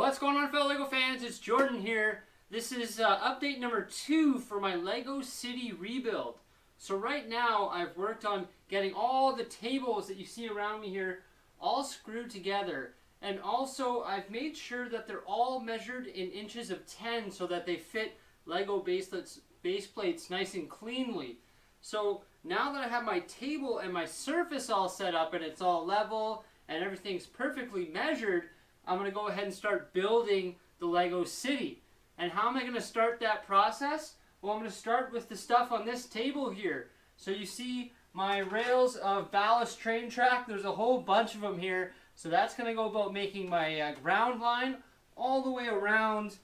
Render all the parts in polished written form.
What's going on, fellow LEGO fans? It's Jordan here. This is update number 2 for my LEGO City rebuild. So right now I've worked on getting all the tables that you see around me here all screwed together. And also I've made sure that they're all measured in inches of 10 so that they fit LEGO base plates nice and cleanly. So now that I have my table and my surface all set up and it's all level and everything's perfectly measured, I'm going to go ahead and start building the LEGO City. And how am I going to start that process? Well, I'm going to start with the stuff on this table here. So you see my rails of ballast train track. There's a whole bunch of them here. So that's going to go about making my ground line all the way around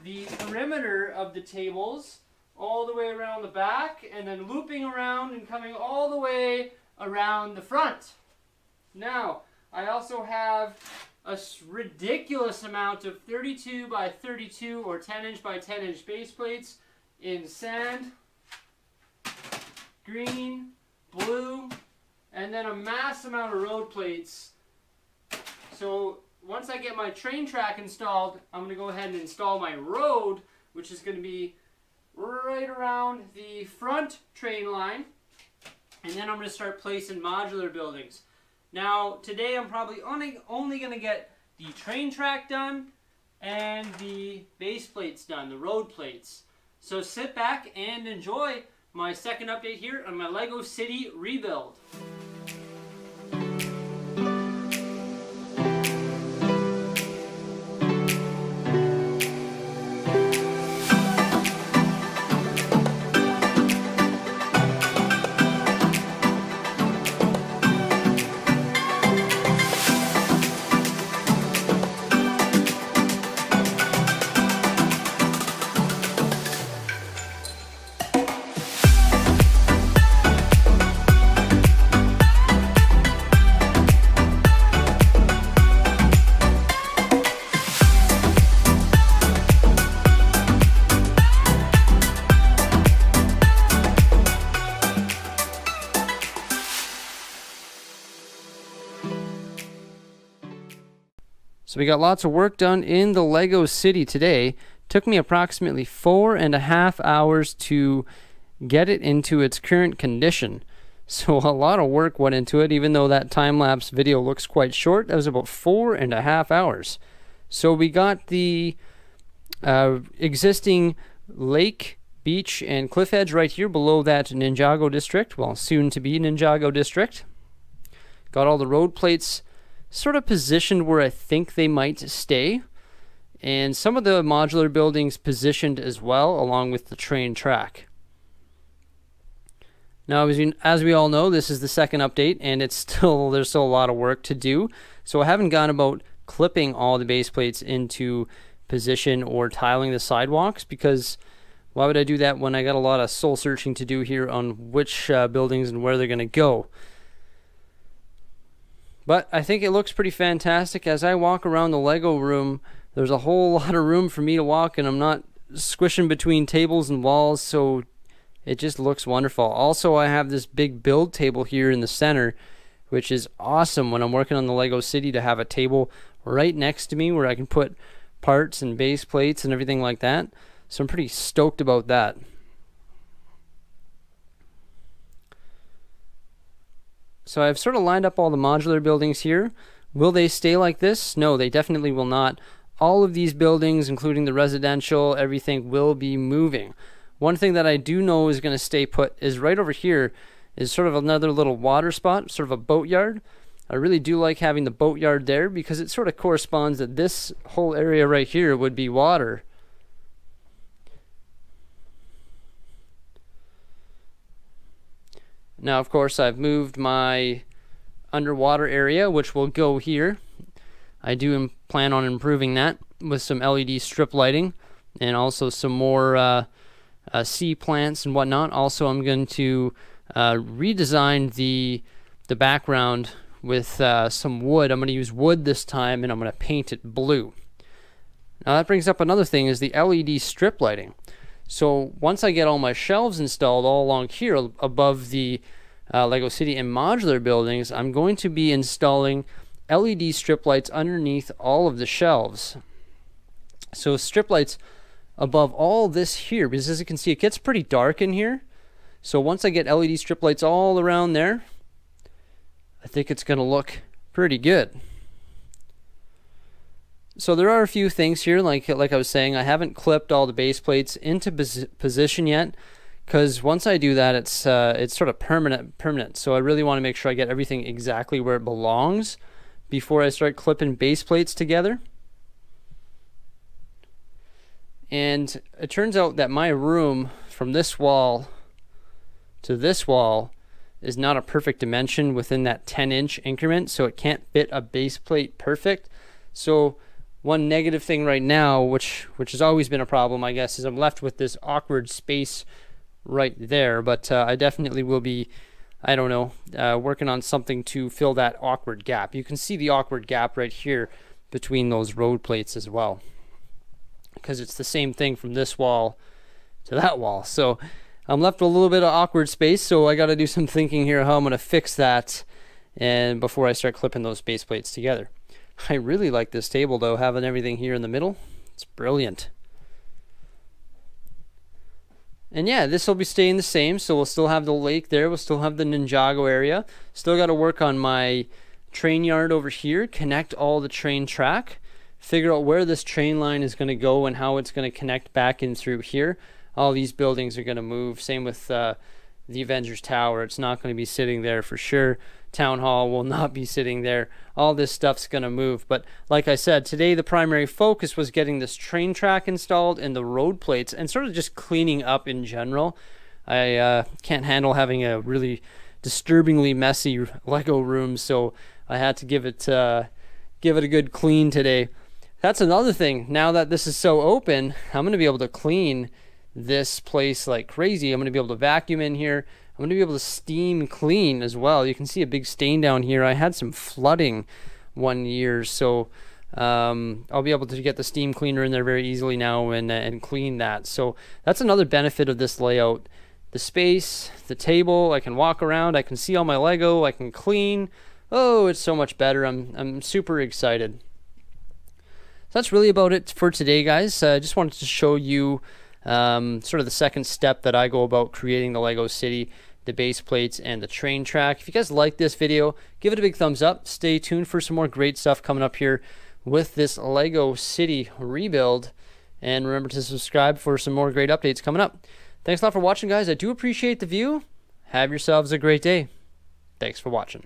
the perimeter of the tables, all the way around the back, and then looping around and coming all the way around the front. Now, I also have a ridiculous amount of 32 by 32 or 10 inch by 10 inch base plates in sand, green, blue, and then a mass amount of road plates. So once I get my train track installed, I'm going to go ahead and install my road, which is going to be right around the front train line, and then I'm going to start placing modular buildings. Now, today I'm probably only going to get the train track done and the base plates done, the road plates. So sit back and enjoy my second update here on my LEGO City rebuild. So we got lots of work done in the LEGO City today. Took me approximately 4.5 hours to get it into its current condition. So a lot of work went into it, even though that time-lapse video looks quite short. That was about 4.5 hours. So we got the existing lake, beach, and cliff edge right here below that Ninjago district, well, soon to be Ninjago district. Got all the road plates sort of positioned where I think they might stay, and some of the modular buildings positioned as well, along with the train track. Now, as we all know, this is the second update, and there's still a lot of work to do. So I haven't gone about clipping all the base plates into position or tiling the sidewalks, because why would I do that when I got a lot of soul searching to do here on which buildings and where they're going to go? But I think it looks pretty fantastic. As I walk around the LEGO room, there's a whole lot of room for me to walk, and I'm not squishing between tables and walls, so it just looks wonderful. Also, I have this big build table here in the center, which is awesome when I'm working on the LEGO City, to have a table right next to me where I can put parts and base plates and everything like that. So I'm pretty stoked about that. So I've sort of lined up all the modular buildings here. Will they stay like this? No, they definitely will not. All of these buildings, including the residential, everything will be moving. One thing that I do know is going to stay put is right over here is sort of another little water spot, sort of a boatyard. I really do like having the boatyard there because it sort of corresponds that this whole area right here would be water. Now, of course, I've moved my underwater area, which will go here. I do plan on improving that with some LED strip lighting and also some more sea plants and whatnot. Also, I'm going to redesign the background with some wood. I'm going to use wood this time, and I'm going to paint it blue. Now, that brings up another thing, is the LED strip lighting. So once I get all my shelves installed all along here above the LEGO City and modular buildings, I'm going to be installing LED strip lights underneath all of the shelves. So strip lights above all this here, because as you can see, it gets pretty dark in here. So once I get LED strip lights all around there, I think it's going to look pretty good. So there are a few things here, like I was saying, I haven't clipped all the base plates into position yet, because once I do that, it's sort of permanent. So I really want to make sure I get everything exactly where it belongs before I start clipping base plates together. And it turns out that my room from this wall to this wall is not a perfect dimension within that 10-inch increment, so it can't fit a base plate perfect. So one negative thing right now, which has always been a problem, I guess, is I'm left with this awkward space right there. But I definitely will be, I don't know, working on something to fill that awkward gap. You can see the awkward gap right here between those road plates as well, because it's the same thing from this wall to that wall. So I'm left with a little bit of awkward space, so I got to do some thinking here how I'm going to fix that and before I start clipping those base plates together. I really like this table though, having everything here in the middle. It's brilliant. And yeah, this will be staying the same, so we'll still have the lake there, we'll still have the Ninjago area. Still got to work on my train yard over here, connect all the train track, figure out where this train line is going to go and how it's going to connect back in through here. All these buildings are going to move. Same with the Avengers Tower. It's not going to be sitting there for sure. Town Hall will not be sitting there. All this stuff's going to move. But like I said, today the primary focus was getting this train track installed and the road plates and sort of just cleaning up in general. I can't handle having a really disturbingly messy Lego room, so I had to give it a good clean today. That's another thing. Now that this is so open, I'm going to be able to clean this place like crazy. I'm going to be able to vacuum in here. I'm going to be able to steam clean as well. You can see a big stain down here. I had some flooding one year, so I'll be able to get the steam cleaner in there very easily now and clean that. So that's another benefit of this layout. The space, the table, I can walk around, I can see all my Lego, I can clean. Oh, it's so much better. I'm super excited. So that's really about it for today, guys. I just wanted to show you sort of the second step that I go about creating the Lego City, the base plates, and the train track. If you guys like this video, give it a big thumbs up. Stay tuned for some more great stuff coming up here with this Lego City rebuild. And remember to subscribe for some more great updates coming up. Thanks a lot for watching, guys. I do appreciate the view. Have yourselves a great day. Thanks for watching.